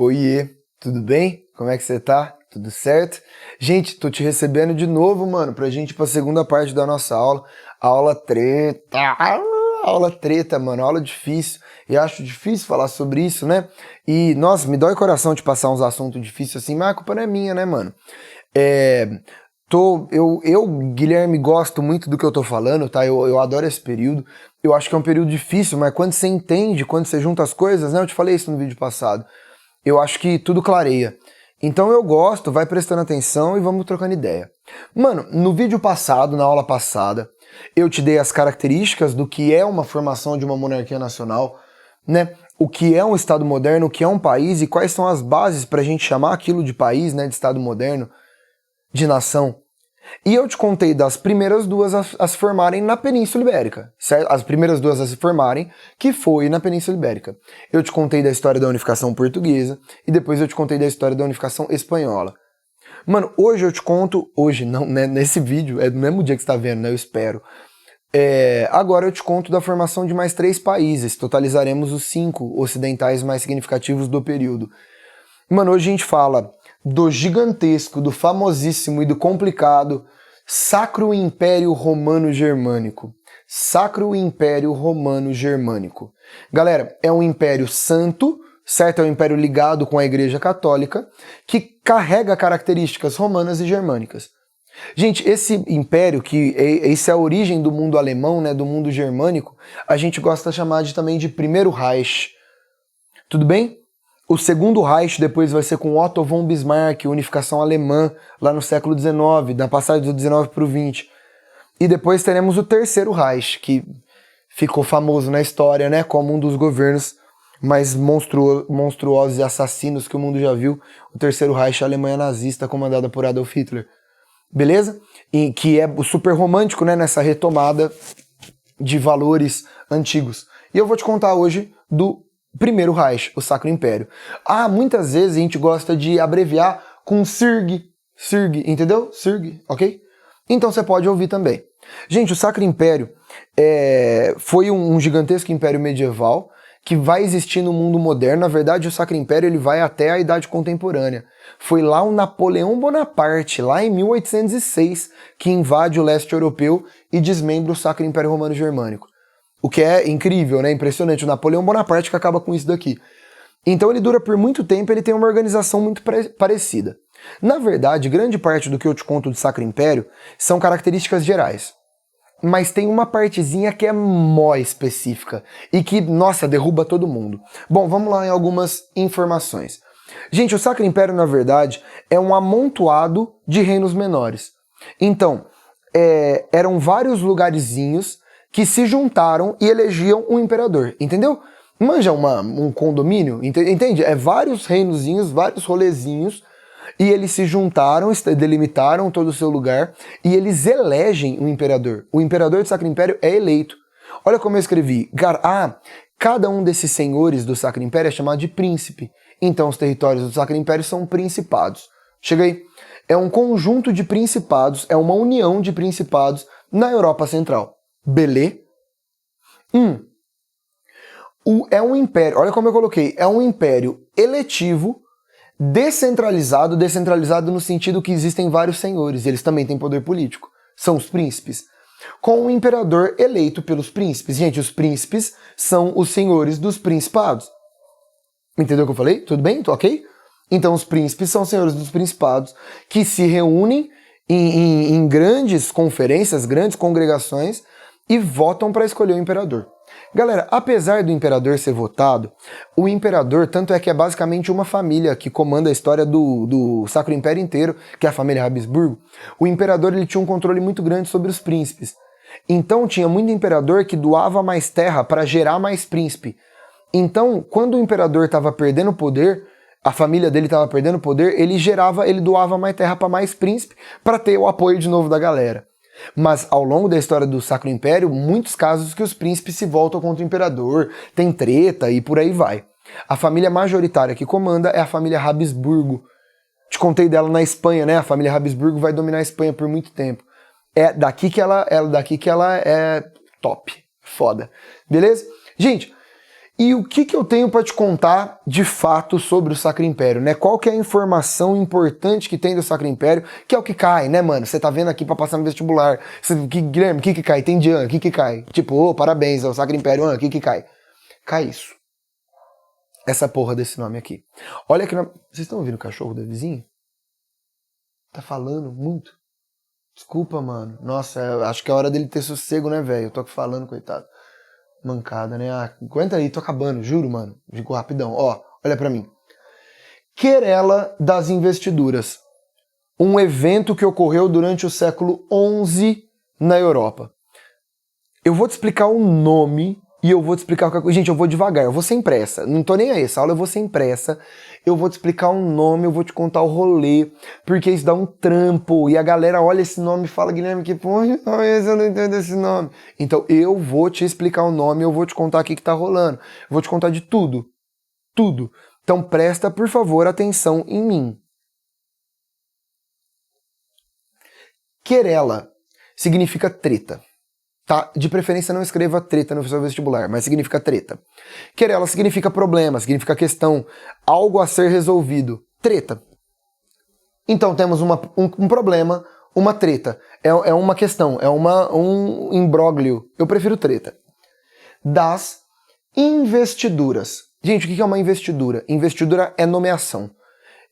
Oiê, tudo bem? Como é que você tá? Tudo certo? Gente, tô te recebendo de novo, mano, pra gente ir pra segunda parte da nossa aula. Aula treta. Aula treta, mano, aula difícil. E acho difícil falar sobre isso, né? E, nossa, me dói o coração de passar uns assuntos difíceis assim, mas a culpa não é minha, né, mano? Guilherme, gosto muito do que eu tô falando, tá? Eu adoro esse período. Eu acho que é um período difícil, mas quando você entende, quando você junta as coisas, né? Eu te falei isso no vídeo passado. Eu acho que tudo clareia. Então eu gosto, vai prestando atenção e vamos trocando ideia. Mano, no vídeo passado, na aula passada, eu te dei as características do que é uma formação de uma monarquia nacional, né? O que é um Estado moderno, o que é um país e quais são as bases pra gente chamar aquilo de país, né? De Estado moderno, de nação. E eu te contei das primeiras duas a se formarem na Península Ibérica, certo? As primeiras duas a se formarem, que foi na Península Ibérica. Eu te contei da história da unificação portuguesa e depois eu te contei da história da unificação espanhola. Mano, hoje eu te conto, hoje não, né, nesse vídeo, é do mesmo dia que você tá vendo, né, eu espero. Agora eu te conto da formação de mais 3 países, totalizaremos os 5 ocidentais mais significativos do período. Mano, hoje a gente fala do gigantesco, do famosíssimo e do complicado Sacro Império Romano Germânico. Sacro Império Romano Germânico. Galera, é um império santo, certo? É um império ligado com a Igreja Católica, que carrega características romanas e germânicas. Gente, esse império, essa é a origem do mundo alemão, né, do mundo germânico, a gente gosta de chamar também de Primeiro Reich. Tudo bem? O segundo Reich depois vai ser com Otto von Bismarck, unificação alemã, lá no século XIX, na passagem do 19 para o 20. E depois teremos o terceiro Reich, que ficou famoso na história, né, como um dos governos mais monstruosos e assassinos que o mundo já viu. O terceiro Reich, a Alemanha nazista, comandada por Adolf Hitler. Beleza? E que é o super romântico, né, nessa retomada de valores antigos. E eu vou te contar hoje do Primeiro Reich, o Sacro Império. Muitas vezes a gente gosta de abreviar com SIRG, entendeu? SIRG, ok? Então você pode ouvir também. Gente, o Sacro Império foi um gigantesco império medieval que vai existir no mundo moderno. Na verdade, o Sacro Império ele vai até a Idade Contemporânea. Foi lá o Napoleão Bonaparte, lá em 1806, que invade o leste europeu e desmembra o Sacro Império Romano Germânico. O que é incrível, né? Impressionante. O Napoleão Bonaparte que acaba com isso daqui. Então ele dura por muito tempo, ele tem uma organização muito parecida. Na verdade, grande parte do que eu te conto do Sacro Império são características gerais. Mas tem uma partezinha que é mó específica e que, nossa, derruba todo mundo. Bom, vamos lá em algumas informações. Gente, o Sacro Império, na verdade, é um amontoado de reinos menores. Então, eram vários lugarzinhos que se juntaram e elegiam um imperador, entendeu? Manja um condomínio, entende? É vários reinozinhos, vários rolezinhos, e eles se juntaram, delimitaram todo o seu lugar, e eles elegem um imperador. O imperador do Sacro Império é eleito. Olha como eu escrevi. Cada um desses senhores do Sacro Império é chamado de príncipe. Então os territórios do Sacro Império são principados. Chega aí. É um conjunto de principados, é uma união de principados na Europa Central. Beleza? É um império, olha como eu coloquei, é um império eletivo, descentralizado no sentido que existem vários senhores, eles também têm poder político, são os príncipes, com um imperador eleito pelos príncipes. Gente, os príncipes são os senhores dos principados. Entendeu o que eu falei? Tudo bem? Tô ok? Então os príncipes são senhores dos principados que se reúnem em grandes conferências, grandes congregações, e votam para escolher o imperador. Galera, apesar do imperador ser votado, o imperador, tanto é que é basicamente uma família que comanda a história do Sacro Império inteiro, que é a família Habsburgo, o imperador ele tinha um controle muito grande sobre os príncipes. Então tinha muito imperador que doava mais terra para gerar mais príncipe. Então, quando o imperador estava perdendo poder, a família dele estava perdendo poder, ele doava mais terra para mais príncipe, para ter o apoio de novo da galera. Mas ao longo da história do Sacro Império, muitos casos que os príncipes se voltam contra o imperador, tem treta e por aí vai. A família majoritária que comanda é a família Habsburgo. Te contei dela na Espanha, né? A família Habsburgo vai dominar a Espanha por muito tempo. É daqui que ela é top. Foda. Beleza? Gente, E o que eu tenho para te contar de fato sobre o Sacro Império, né? Qual que é a informação importante que tem do Sacro Império, que é o que cai, né, mano? Você tá vendo aqui para passar no vestibular. Guilherme, o que cai? Tem de ano, o que cai? Tipo, parabéns, é o Sacro Império, o que cai? Cai isso. Essa porra desse nome aqui. Olha que... Vocês estão ouvindo o cachorro da vizinha? Tá falando muito. Desculpa, mano. Nossa, acho que é hora dele ter sossego, né, velho? Eu tô falando, coitado. Mancada, né? Ah, aguenta aí, tô acabando, juro, mano. Digo rapidão. Ó, olha pra mim. Querela das Investiduras. Um evento que ocorreu durante o século XI na Europa. Eu vou te explicar o nome e eu vou te explicar o que... Gente, eu vou devagar, eu vou sem pressa. Não tô nem aí, essa aula eu vou sem pressa. Eu vou te explicar o nome, eu vou te contar o rolê, porque isso dá um trampo. E a galera olha esse nome e fala, Guilherme, que porra, eu não entendo esse nome. Então eu vou te explicar o nome, eu vou te contar o que tá rolando. Eu vou te contar de tudo. Tudo. Então presta, por favor, atenção em mim. Querela significa treta. Tá? De preferência não escreva treta no seu vestibular, mas significa treta. Querela significa problema, significa questão, algo a ser resolvido. Treta. Então temos um problema, uma treta. É uma questão, é um imbróglio. Eu prefiro treta. Das investiduras. Gente, o que é uma investidura? Investidura é nomeação.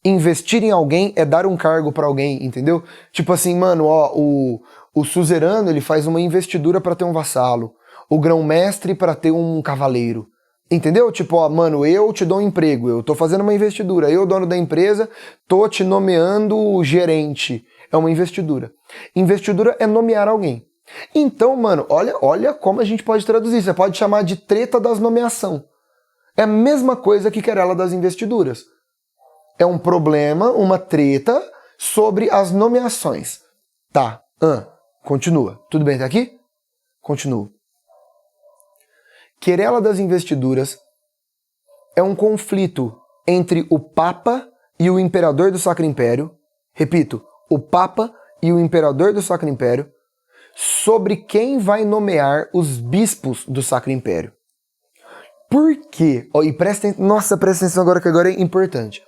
Investir em alguém é dar um cargo pra alguém, entendeu? Tipo assim, mano, ó, o suzerano, ele faz uma investidura pra ter um vassalo. O grão-mestre pra ter um cavaleiro. Entendeu? Tipo, ó, mano, eu te dou um emprego, eu tô fazendo uma investidura. Eu, dono da empresa, tô te nomeando gerente. É uma investidura. Investidura é nomear alguém. Então, mano, olha como a gente pode traduzir. Você pode chamar de treta das nomeação. É a mesma coisa que querela das investiduras. É um problema, uma treta sobre as nomeações. Tá. Continua. Tudo bem até aqui? Continuo. Querela das investiduras é um conflito entre o Papa e o Imperador do Sacro Império. Repito, o Papa e o Imperador do Sacro Império sobre quem vai nomear os bispos do Sacro Império. Por quê? E presta atenção agora, que agora é importante.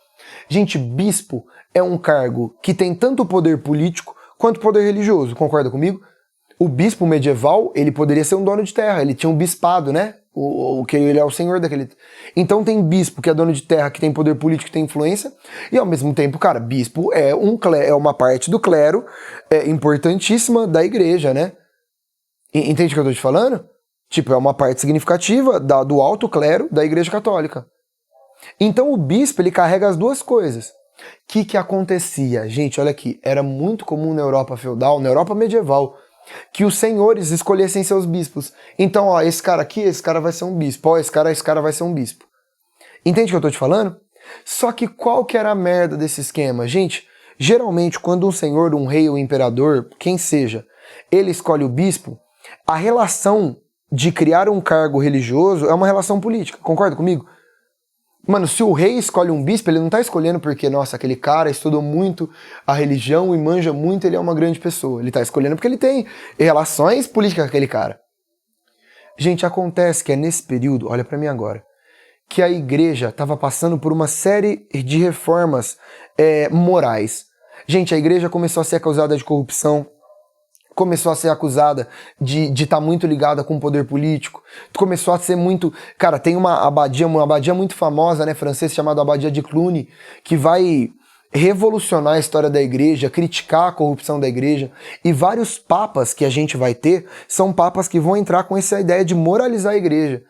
Gente, bispo é um cargo que tem tanto poder político quanto poder religioso, concorda comigo? O bispo medieval, ele poderia ser um dono de terra, ele tinha um bispado, né? Que ele é o senhor daquele... Então tem bispo que é dono de terra, que tem poder político, que tem influência, e ao mesmo tempo, cara, bispo é uma parte do clero importantíssima da igreja, né? Entende o que eu tô te falando? Tipo, é uma parte significativa do alto clero da igreja católica. Então o bispo, ele carrega as duas coisas. O que acontecia? Gente, olha aqui, era muito comum na Europa feudal, na Europa medieval, que os senhores escolhessem seus bispos. Então, ó, esse cara aqui, esse cara vai ser um bispo. Ó, esse cara vai ser um bispo. Entende o que eu tô te falando? Só que qual que era a merda desse esquema? Gente, geralmente quando um senhor, um rei ou um imperador, quem seja, ele escolhe o bispo, a relação de criar um cargo religioso é uma relação política. Concorda comigo? Mano, se o rei escolhe um bispo, ele não tá escolhendo porque, nossa, aquele cara estudou muito a religião e manja muito, ele é uma grande pessoa. Ele tá escolhendo porque ele tem relações políticas com aquele cara. Gente, acontece que é nesse período, olha pra mim agora, que a igreja tava passando por uma série de reformas morais. Gente, a igreja começou a ser acusada de corrupção, começou a ser acusada de estar muito ligada com o poder político, começou a ser muito... Cara, tem uma abadia muito famosa, né, francesa, chamada Abadia de Cluny, que vai revolucionar a história da igreja, criticar a corrupção da igreja, e vários papas que a gente vai ter são papas que vão entrar com essa ideia de moralizar a igreja,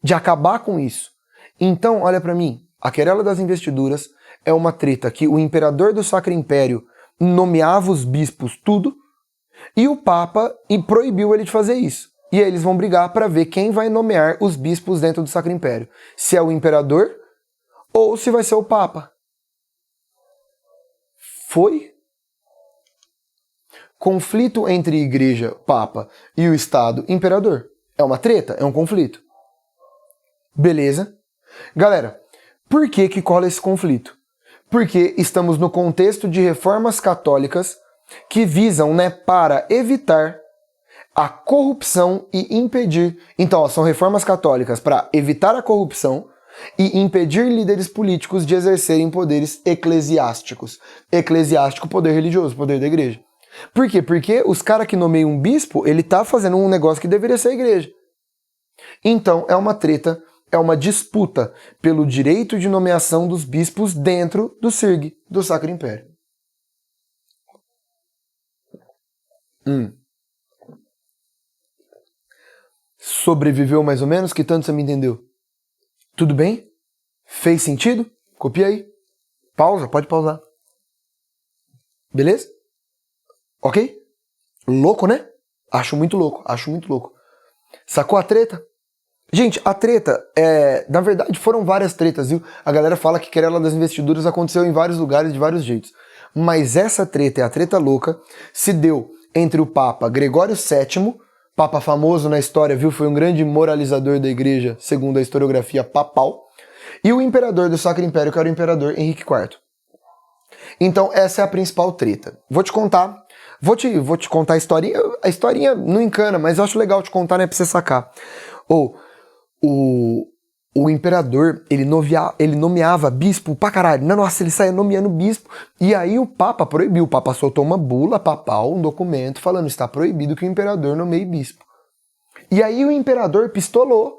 de acabar com isso. Então, olha pra mim, a querela das investiduras é uma treta que o imperador do Sacro Império nomeava os bispos tudo, e o Papa proibiu ele de fazer isso. E aí eles vão brigar para ver quem vai nomear os bispos dentro do Sacro Império. Se é o imperador ou se vai ser o Papa. Foi? Conflito entre igreja, Papa e o Estado, imperador. É uma treta? É um conflito. Beleza? Galera, por que cola esse conflito? Porque estamos no contexto de reformas católicas que visam, né, para evitar a corrupção e impedir. Então, ó, são reformas católicas para evitar a corrupção e impedir líderes políticos de exercerem poderes eclesiásticos. Eclesiástico, poder religioso, poder da igreja. Por quê? Porque os caras que nomeiam um bispo, ele tá fazendo um negócio que deveria ser a igreja. Então, é uma treta, é uma disputa pelo direito de nomeação dos bispos dentro do SIRG, do Sacro Império. Sobreviveu mais ou menos? Que tanto você me entendeu? Tudo bem? Fez sentido? Copia aí. Pausa, pode pausar. Beleza? Ok? Louco, né? Acho muito louco, acho muito louco. Sacou a treta? Gente, a treta, na verdade foram várias tretas, viu? A galera fala que querela das investiduras aconteceu em vários lugares, de vários jeitos. Mas essa treta, a treta louca, se deu entre o Papa Gregório VII, Papa famoso na história, viu? Foi um grande moralizador da igreja, segundo a historiografia papal, e o imperador do Sacro Império, que era o imperador Henrique IV. Então essa é a principal treta. Vou te contar a historinha. A historinha não encana, mas eu acho legal te contar, né, pra você sacar. O imperador, ele nomeava bispo pra caralho. Nossa, ele saía nomeando bispo. E aí o Papa proibiu. O Papa soltou uma bula papal, um documento, falando que está proibido que o imperador nomeie bispo. E aí o imperador pistolou.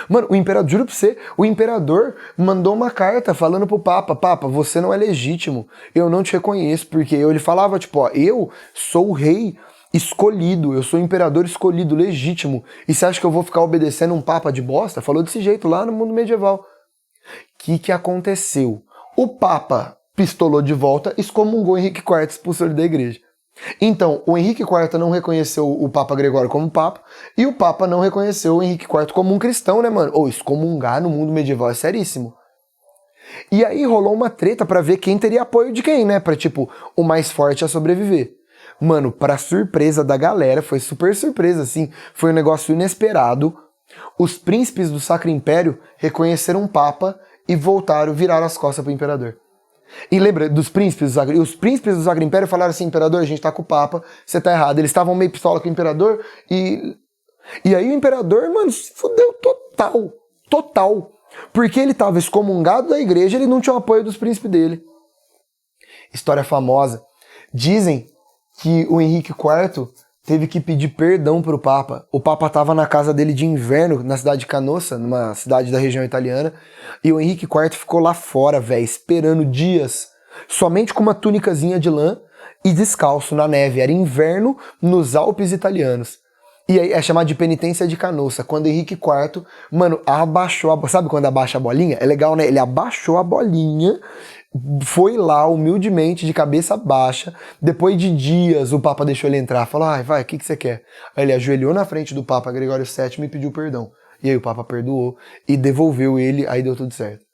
Mano, o imperador, juro pra você, o imperador mandou uma carta falando pro Papa: Papa, você não é legítimo, eu não te reconheço, porque ele falava, tipo, ó, eu sou o rei escolhido, eu sou o imperador escolhido, legítimo, e você acha que eu vou ficar obedecendo um Papa de bosta? Falou desse jeito lá no mundo medieval. O que aconteceu? O Papa pistolou de volta, excomungou Henrique IV, expulsou ele da igreja. Então, o Henrique IV não reconheceu o Papa Gregório como Papa, e o Papa não reconheceu o Henrique IV como um cristão, né, mano? Ou excomungar no mundo medieval é seríssimo. E aí rolou uma treta pra ver quem teria apoio de quem, né? Pra, tipo, o mais forte a sobreviver. Mano, pra surpresa da galera, foi super surpresa, assim, foi um negócio inesperado. Os príncipes do Sacro Império reconheceram o Papa e viraram as costas pro imperador. E lembra dos príncipes do Sacro? Os príncipes do Sacro Império falaram assim: imperador, a gente tá com o Papa, você tá errado. Eles estavam meio pistola com o imperador e aí o imperador, mano, se fudeu total. Porque ele tava excomungado da igreja, ele não tinha o apoio dos príncipes dele. História famosa. Dizem que o Henrique IV teve que pedir perdão pro Papa. O Papa tava na casa dele de inverno, na cidade de Canossa, numa cidade da região italiana, e o Henrique IV ficou lá fora, velho, esperando dias, somente com uma túnicazinha de lã e descalço na neve. Era inverno nos Alpes italianos. E aí é chamado de penitência de Canossa, quando Henrique IV, mano, abaixou sabe quando abaixa a bolinha? É legal, né? Ele abaixou a bolinha, foi lá humildemente, de cabeça baixa. Depois de dias, o Papa deixou ele entrar. Falou: ai, vai, o que você quer? Aí ele ajoelhou na frente do Papa Gregório VII e pediu perdão. E aí o Papa perdoou e devolveu ele, aí deu tudo certo.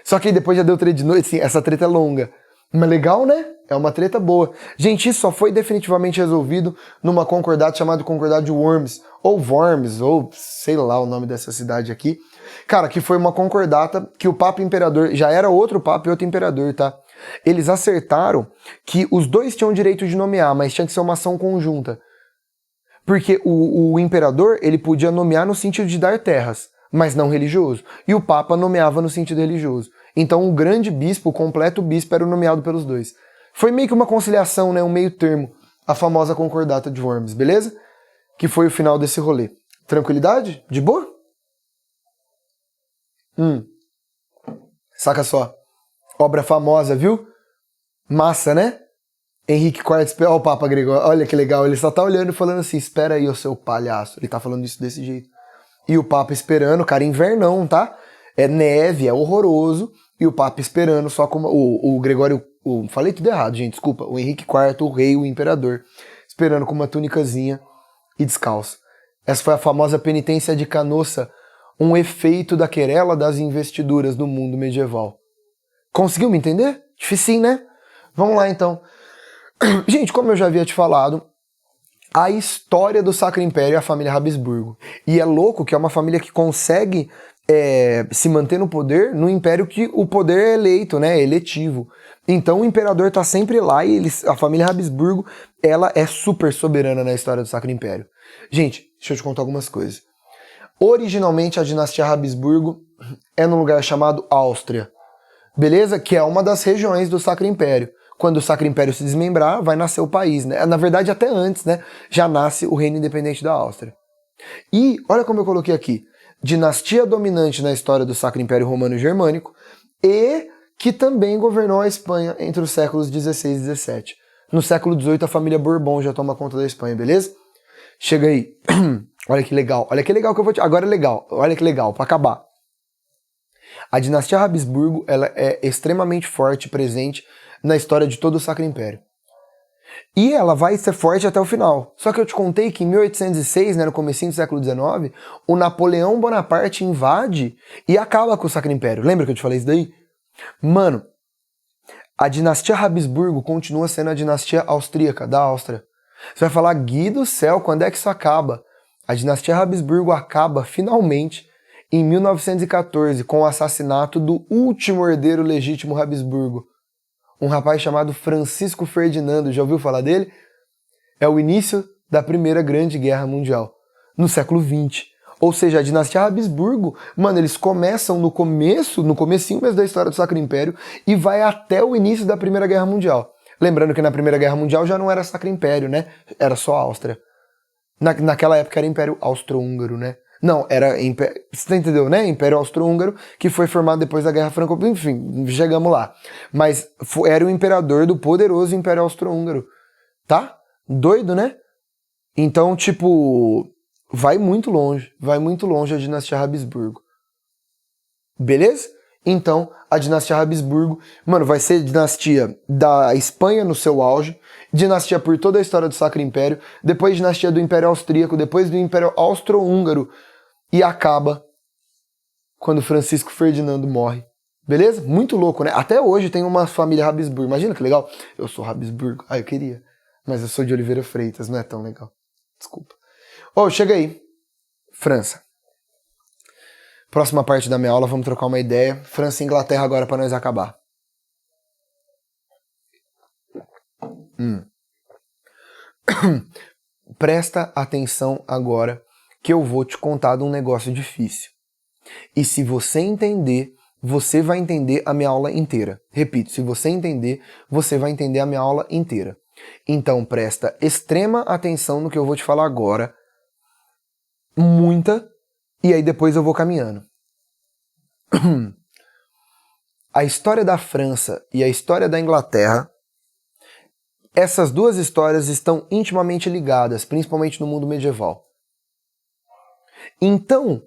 Só que aí depois já deu treta de noite, assim, essa treta é longa. Mas legal, né? É uma treta boa. Gente, isso só foi definitivamente resolvido numa concordata chamada Concordata de Worms, ou Worms, ou sei lá o nome dessa cidade aqui. Cara, que foi uma concordata que o Papa Imperador, já era outro Papa e outro Imperador, tá? Eles acertaram que os dois tinham direito de nomear, mas tinha que ser uma ação conjunta. Porque o Imperador, ele podia nomear no sentido de dar terras, mas não religioso. E o Papa nomeava no sentido religioso. Então o grande bispo, o completo bispo, era nomeado pelos dois. Foi meio que uma conciliação, né? Um meio termo. A famosa concordata de Worms, beleza? Que foi o final desse rolê. Tranquilidade? De boa? Saca só. Obra famosa, viu? Massa, né? Henrique IV, ó, o Papa Gregório, olha que legal. Ele só tá olhando e falando assim: espera aí, ô seu palhaço. Ele tá falando isso desse jeito. E o Papa esperando, cara, invernão, tá? É neve, é horroroso. E o Papa esperando, só como o Gregório... falei tudo errado, gente, desculpa. O Henrique IV, o rei, o imperador, esperando com uma tunicazinha e descalço. Essa foi a famosa penitência de Canossa, um efeito da querela das investiduras no mundo medieval. Conseguiu me entender? Dificinho, né? Vamos lá, então. Gente, como eu já havia te falado, a história do Sacro Império é a família Habsburgo. E é louco que é uma família que consegue se manter no poder no império que o poder é eleito, né? É eletivo. Então o imperador tá sempre lá e a família Habsburgo, ela é super soberana na história do Sacro Império. Gente, deixa eu te contar algumas coisas. Originalmente a dinastia Habsburgo é num lugar chamado Áustria, beleza? Que é uma das regiões do Sacro Império. Quando o Sacro Império se desmembrar, vai nascer o país, né? Na verdade, até antes, né? Já nasce o Reino Independente da Áustria. E, olha como eu coloquei aqui, dinastia dominante na história do Sacro Império Romano Germânico e que também governou a Espanha entre os séculos XVI e XVII. No século XVIII, a família Bourbon já toma conta da Espanha, beleza? Chega aí. Olha que legal que eu vou te... Agora é legal, olha que legal, pra acabar. A dinastia Habsburgo, ela é extremamente forte e presente na história de todo o Sacro Império. E ela vai ser forte até o final. Só que eu te contei que em 1806, né, no comecinho do século XIX, o Napoleão Bonaparte invade e acaba com o Sacro Império. Lembra que eu te falei isso daí? Mano, a dinastia Habsburgo continua sendo a dinastia austríaca, da Áustria. Você vai falar, Gui do céu, quando é que isso acaba? A dinastia Habsburgo acaba, finalmente, em 1914, com o assassinato do último herdeiro legítimo Habsburgo. Um rapaz chamado Francisco Ferdinando, já ouviu falar dele? É o início da Primeira Grande Guerra Mundial, no século XX. Ou seja, a dinastia Habsburgo, mano, eles começam no comecinho mesmo da história do Sacro Império e vai até o início da Primeira Guerra Mundial. Lembrando que na Primeira Guerra Mundial já não era Sacro Império, né? Era só Áustria. Naquela época era Império Austro-Húngaro, né? Não, era Império... Você entendeu, né? Império Austro-Húngaro, que foi formado depois da Guerra Franco-Prussiana. Enfim, chegamos lá. Mas era o imperador do poderoso Império Austro-Húngaro. Tá? Doido, né? Então, tipo... vai muito longe a dinastia Habsburgo. Beleza? Então, a dinastia Habsburgo, mano, vai ser dinastia da Espanha no seu auge, dinastia por toda a história do Sacro Império, depois dinastia do Império Austríaco, depois do Império Austro-Húngaro, e acaba quando Francisco Ferdinando morre. Beleza? Muito louco, né? Até hoje tem uma família Habsburgo. Imagina que legal. Eu sou Habsburgo. Ah, eu queria. Mas eu sou de Oliveira Freitas, não é tão legal. Desculpa. Ô, chega aí. França. Próxima parte da minha aula, vamos trocar uma ideia. França e Inglaterra agora para nós acabar. Presta atenção agora que eu vou te contar de um negócio difícil. E se você entender, você vai entender a minha aula inteira. Repito, se você entender, você vai entender a minha aula inteira. Então presta extrema atenção no que eu vou te falar agora. Muita. E aí depois eu vou caminhando. A história da França e a história da Inglaterra, essas duas histórias estão intimamente ligadas, principalmente no mundo medieval. Então,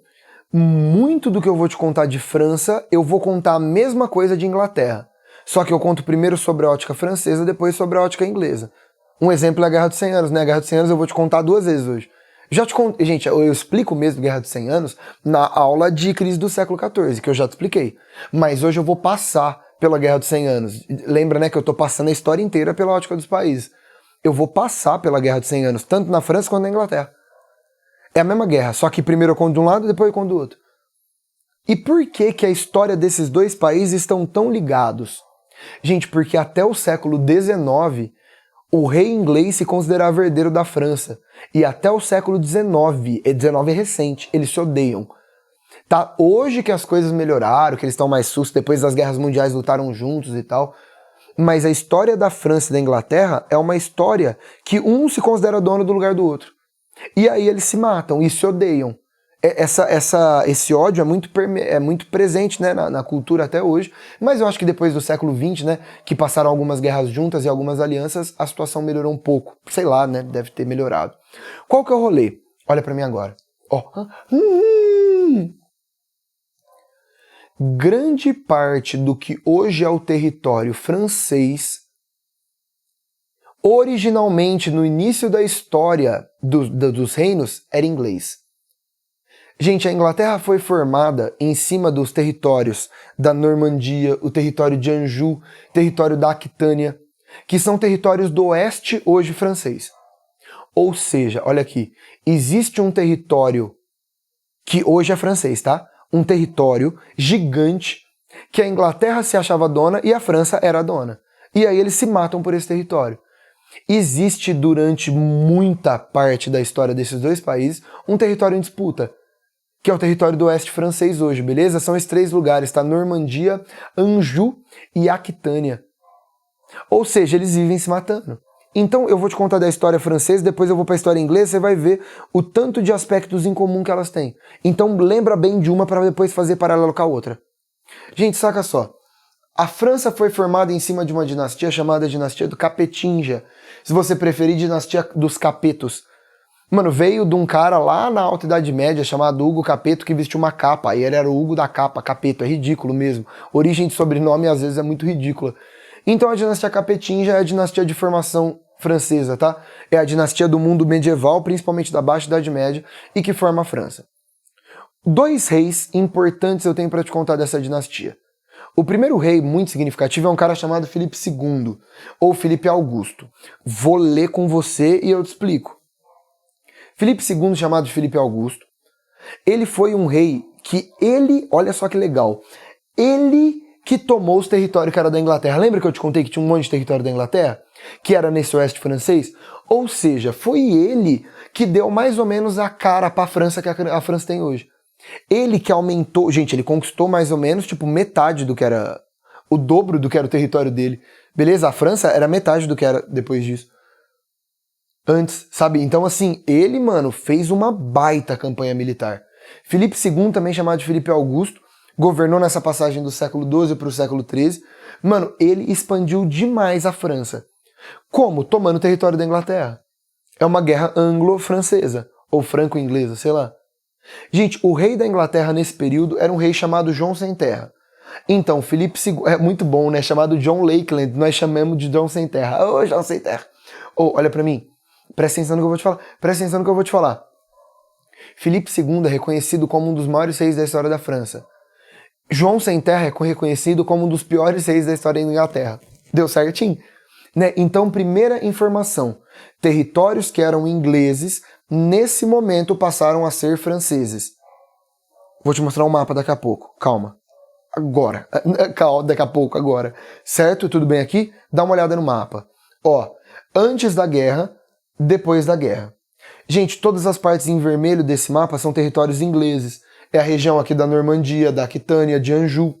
muito do que eu vou te contar de França, eu vou contar a mesma coisa de Inglaterra. Só que eu conto primeiro sobre a ótica francesa, depois sobre a ótica inglesa. Um exemplo é a Guerra dos 100 Anos, né? A Guerra dos 100 Anos eu vou te contar 2 vezes hoje. Já te contei, gente, eu explico mesmo Guerra dos 100 Anos na aula de crise do século XIV, que eu já te expliquei. Mas hoje eu vou passar pela Guerra dos 100 Anos. Lembra, né, que eu tô passando a história inteira pela ótica dos países. Eu vou passar pela Guerra dos 100 Anos, tanto na França quanto na Inglaterra. É a mesma guerra, só que primeiro eu conto de um lado, depois eu conto do outro. E por que que a história desses dois países estão tão ligados? Gente, porque até o século XIX, o rei inglês se considerava herdeiro da França. E até o século XIX, e XIX é recente, eles se odeiam. Tá? Hoje que as coisas melhoraram, que eles estão mais sustos, depois das guerras mundiais lutaram juntos e tal. Mas a história da França e da Inglaterra é uma história que um se considera dono do lugar do outro. E aí eles se matam e se odeiam. Esse ódio é muito presente, né, na cultura até hoje, mas eu acho que depois do século XX, né, que passaram algumas guerras juntas e algumas alianças, a situação melhorou um pouco. Sei lá, né, deve ter melhorado. Qual que é o rolê? Olha pra mim agora. Grande parte do que hoje é o território francês, originalmente no início da história dos reinos, era inglês. Gente, a Inglaterra foi formada em cima dos territórios da Normandia, o território de Anjou, território da Aquitânia, que são territórios do oeste hoje francês. Ou seja, olha aqui, existe um território que hoje é francês, tá? Um território gigante que a Inglaterra se achava dona e a França era a dona. E aí eles se matam por esse território. Existe durante muita parte da história desses dois países um território em disputa, que é o território do oeste francês hoje, beleza? São esses 3 lugares, tá? Normandia, Anjou e Aquitânia. Ou seja, eles vivem se matando. Então eu vou te contar da história francesa, depois eu vou para a história inglesa, você vai ver o tanto de aspectos em comum que elas têm. Então lembra bem de uma para depois fazer paralelo com a outra. Gente, saca só. A França foi formada em cima de uma dinastia chamada dinastia do Capetinga. Se você preferir, dinastia dos Capetos. Mano, veio de um cara lá na Alta Idade Média chamado Hugo Capeto que vestiu uma capa. E ele era o Hugo da capa, Capeto. É ridículo mesmo. Origem de sobrenome às vezes é muito ridícula. Então a dinastia Capetinga é a dinastia de formação francesa, tá? É a dinastia do mundo medieval, principalmente da Baixa Idade Média, e que forma a França. 2 reis importantes eu tenho para te contar dessa dinastia. O primeiro rei muito significativo é um cara chamado Filipe II, ou Filipe Augusto. Vou ler com você e eu te explico. Filipe II, chamado de Filipe Augusto, ele foi um rei que olha só que legal, ele que tomou os territórios que era da Inglaterra. Lembra que eu te contei que tinha um monte de território da Inglaterra? Que era nesse oeste francês? Ou seja, foi ele que deu mais ou menos a cara para a França que a França tem hoje. Ele que aumentou... Gente, ele conquistou mais ou menos tipo metade do que era... O dobro do que era o território dele. Beleza? A França era metade do que era depois disso. Antes, sabe? Então assim, ele, mano, fez uma baita campanha militar. Filipe II, também chamado de Filipe Augusto, governou nessa passagem do século XII para o século XIII. Mano, ele expandiu demais a França. Como? Tomando o território da Inglaterra. É uma guerra anglo-francesa, ou franco-inglesa, sei lá. Gente, o rei da Inglaterra nesse período era um rei chamado João Sem Terra. Então, Filipe II, é muito bom, né? Chamado John Lakeland, nós chamamos de João Sem Terra. Ô, João Sem Terra. Ô, olha pra mim, presta atenção no que eu vou te falar. Presta atenção no que eu vou te falar. Filipe II é reconhecido como um dos maiores reis da história da França. João Sem Terra é reconhecido como um dos piores reis da história da Inglaterra. Deu certinho? Né? Então, primeira informação. Territórios que eram ingleses, nesse momento passaram a ser franceses. Vou te mostrar um mapa daqui a pouco. Calma. Agora. Calma, daqui a pouco, agora. Certo? Tudo bem aqui? Dá uma olhada no mapa. Ó, antes da guerra, depois da guerra. Gente, todas as partes em vermelho desse mapa são territórios ingleses. É a região aqui da Normandia, da Aquitânia, de Anjou.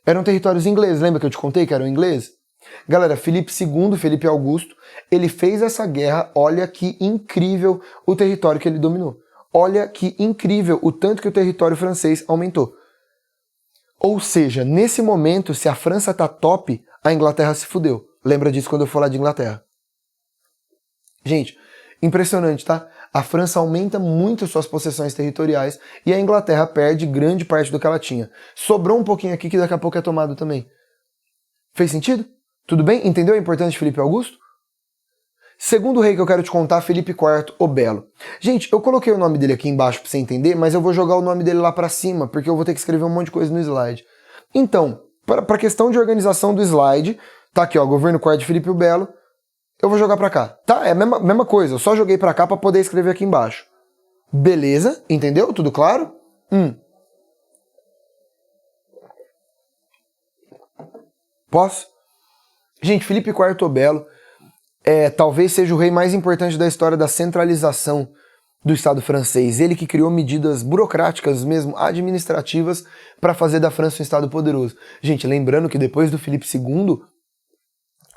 Eram territórios ingleses, lembra que eu te contei que eram ingleses? Galera, Filipe II, Filipe Augusto, ele fez essa guerra, olha que incrível o território que ele dominou. Olha que incrível o tanto que o território francês aumentou. Ou seja, nesse momento, se a França tá top, a Inglaterra se fudeu. Lembra disso quando eu falar de Inglaterra. Gente, impressionante, tá? A França aumenta muito suas possessões territoriais e a Inglaterra perde grande parte do que ela tinha. Sobrou um pouquinho aqui que daqui a pouco é tomado também. Fez sentido? Tudo bem? Entendeu a importância de Filipe Augusto? Segundo rei que eu quero te contar, Filipe IV o Belo. Gente, eu coloquei o nome dele aqui embaixo pra você entender, mas eu vou jogar o nome dele lá pra cima, porque eu vou ter que escrever um monte de coisa no slide. Então, pra questão de organização do slide, tá aqui ó, governo IV de Filipe o Belo, eu vou jogar pra cá. Tá? É a mesma coisa, eu só joguei pra cá pra poder escrever aqui embaixo. Beleza? Entendeu? Tudo claro? Posso? Gente, Filipe IV o Belo talvez seja o rei mais importante da história da centralização do Estado francês. Ele que criou medidas burocráticas, mesmo administrativas, para fazer da França um Estado poderoso. Gente, lembrando que depois do Filipe II,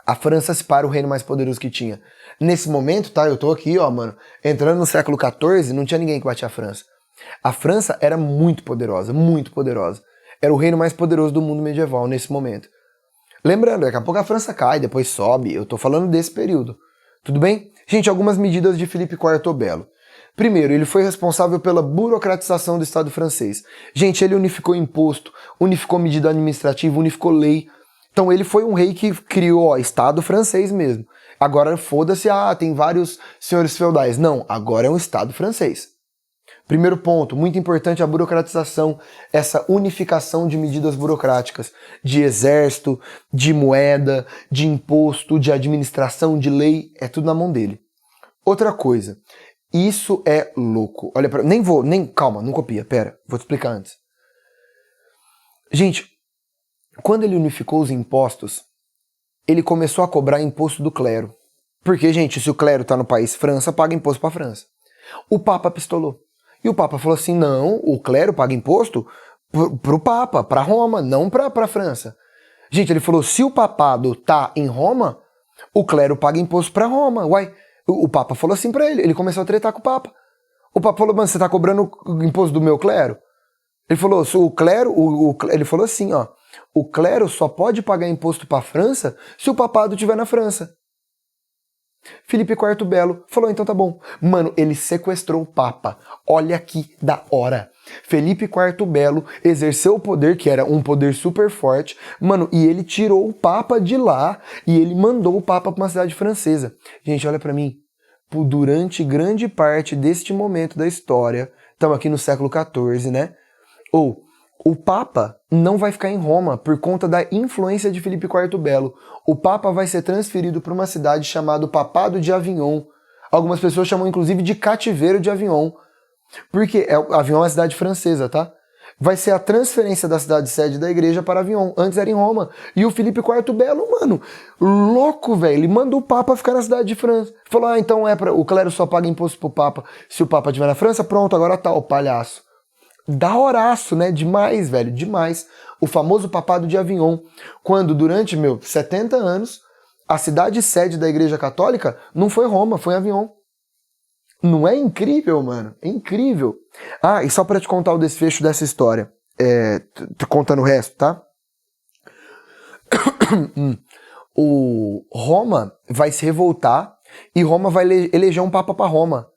a França se para o reino mais poderoso que tinha. Nesse momento, tá, eu tô aqui, ó, mano, entrando no século XIV, não tinha ninguém que batia a França. A França era muito poderosa, muito poderosa. Era o reino mais poderoso do mundo medieval nesse momento. Lembrando, daqui a pouco a França cai, depois sobe, eu tô falando desse período. Tudo bem? Gente, algumas medidas de Filipe IV o Belo. Primeiro, ele foi responsável pela burocratização do Estado francês. Gente, ele unificou imposto, unificou medida administrativa, unificou lei. Então ele foi um rei que criou, ó, Estado francês mesmo. Agora foda-se, tem vários senhores feudais. Não, agora é um Estado francês. Primeiro ponto, muito importante, a burocratização, essa unificação de medidas burocráticas, de exército, de moeda, de imposto, de administração, de lei, é tudo na mão dele. Outra coisa, isso é louco. Olha pra... Calma, não copia, pera, vou te explicar antes. Gente, quando ele unificou os impostos, ele começou a cobrar imposto do clero. Porque, gente, se o clero tá no país França, paga imposto pra França. O Papa pistolou. E o Papa falou assim, não, o clero paga imposto pro Papa, pra Roma, não pra França. Gente, ele falou, se o papado tá em Roma, o clero paga imposto pra Roma. Uai, o Papa falou assim pra ele começou a tretar com o Papa. O Papa falou, mano, você tá cobrando o imposto do meu clero? Ele falou, se o clero, ele falou assim, ó, o clero só pode pagar imposto pra França se o papado estiver na França. Felipe IV Belo falou, então tá bom. Mano, ele sequestrou o Papa. Olha que da hora. Felipe IV Belo exerceu o poder, que era um poder super forte, mano, e ele tirou o Papa de lá e ele mandou o Papa pra uma cidade francesa. Gente, olha pra mim. Durante grande parte deste momento da história, estamos aqui no século XIV, né? O Papa não vai ficar em Roma por conta da influência de Felipe IV Belo. O Papa vai ser transferido para uma cidade chamada Papado de Avignon. Algumas pessoas chamam inclusive de Cativeiro de Avignon. Porque Avignon é uma cidade francesa, tá? Vai ser a transferência da cidade sede da igreja para Avignon. Antes era em Roma. E o Felipe IV Belo, mano, louco, velho. Ele mandou o Papa ficar na cidade de França. Falou, então o clero só paga imposto pro Papa se o Papa estiver na França. Pronto, agora tá, o palhaço. Da horaço, né? Demais, velho, demais. O famoso Papado de Avignon. Quando, durante, 70 anos, a cidade sede da Igreja Católica não foi Roma, foi Avignon. Não é incrível, mano? É incrível. Ah, e só pra te contar o desfecho dessa história, contando o resto, tá? O Roma vai se revoltar e Roma vai eleger um papa pra Roma.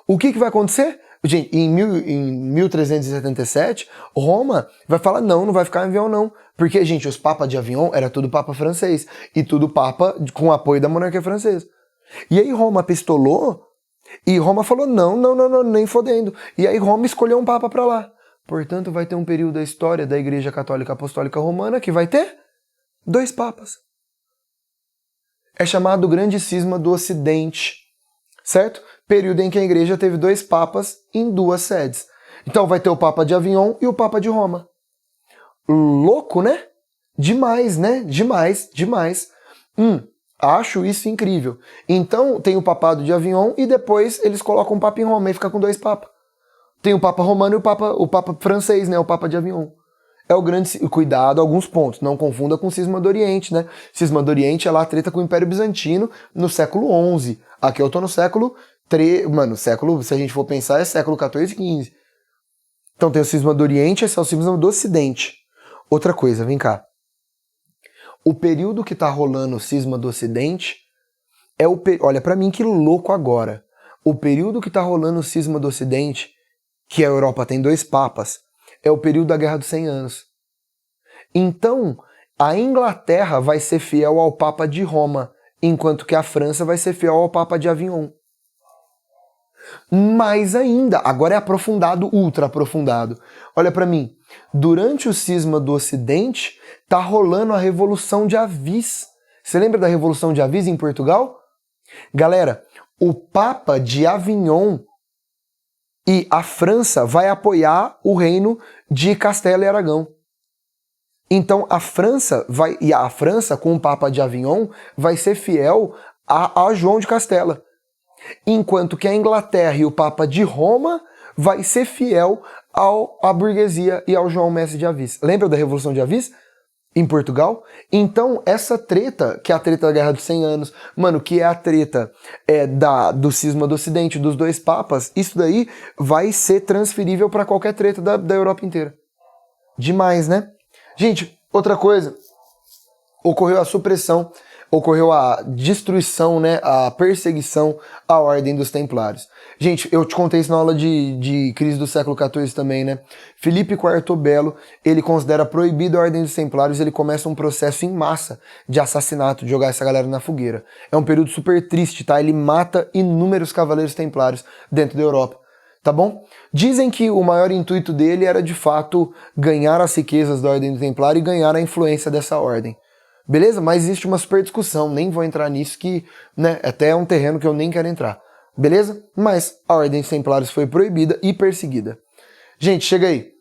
O que vai acontecer? Gente, em 1377, Roma vai falar, não vai ficar em Avignon, não. Porque, gente, os papas de Avignon era tudo papa francês. E tudo papa com apoio da monarquia francesa. E aí Roma pistolou, e Roma falou, não, nem fodendo. E aí Roma escolheu um papa pra lá. Portanto, vai ter um período da história da Igreja Católica Apostólica Romana que vai ter 2 papas. É chamado Grande Cisma do Ocidente, certo? Período em que a igreja teve 2 papas em 2 sedes. Então vai ter o Papa de Avignon e o Papa de Roma. Louco, né? Demais, né? Demais. Acho isso incrível. Então tem o Papado de Avignon e depois eles colocam um Papa em Roma e fica com 2 papas. Tem o Papa Romano e o Papa francês, né? O Papa de Avignon. É o grande... Cuidado, alguns pontos. Não confunda com o Cisma do Oriente, né? Cisma do Oriente é lá a treta com o Império Bizantino no século XI. Aqui eu tô no século... Mano, século, se a gente for pensar, é século XIV e XV. Então tem o Cisma do Oriente, esse é o Cisma do Ocidente. Outra coisa, vem cá. O período que tá rolando o Cisma do Ocidente é o... Olha pra mim que louco agora. O período que tá rolando o Cisma do Ocidente, que a Europa tem 2 papas, é o período da Guerra dos 100 Anos. Então, a Inglaterra vai ser fiel ao Papa de Roma, enquanto que a França vai ser fiel ao Papa de Avignon. Mais ainda, agora é aprofundado, ultra aprofundado. Olha pra mim, durante o Cisma do Ocidente, tá rolando a Revolução de Avis. Você lembra da Revolução de Avis em Portugal? Galera, o Papa de Avignon e a França vai apoiar o reino de Castela e Aragão. Então a França com o Papa de Avignon vai ser fiel a João de Castela. Enquanto que a Inglaterra e o Papa de Roma vai ser fiel à burguesia e ao João Mestre de Avis. Lembra da Revolução de Avis? Em Portugal? Então, essa treta, que é a treta da Guerra dos 100 Anos, mano, que é a treta do Cisma do Ocidente, dos 2 papas, isso daí vai ser transferível para qualquer treta da Europa inteira. Demais, né? Gente, outra coisa, ocorreu a supressão, ocorreu a destruição, né, a perseguição à Ordem dos Templários. Gente, eu te contei isso na aula de crise do século XIV também, né? Felipe IV Belo, ele considera proibido a Ordem dos Templários, ele começa um processo em massa de assassinato, de jogar essa galera na fogueira. É um período super triste, tá? Ele mata inúmeros cavaleiros templários dentro da Europa. Tá bom? Dizem que o maior intuito dele era, de fato, ganhar as riquezas da Ordem do Templário e ganhar a influência dessa ordem. Beleza? Mas existe uma super discussão, nem vou entrar nisso, que, né, até é um terreno que eu nem quero entrar. Beleza? Mas a Ordem dos Templários foi proibida e perseguida. Gente, chega aí.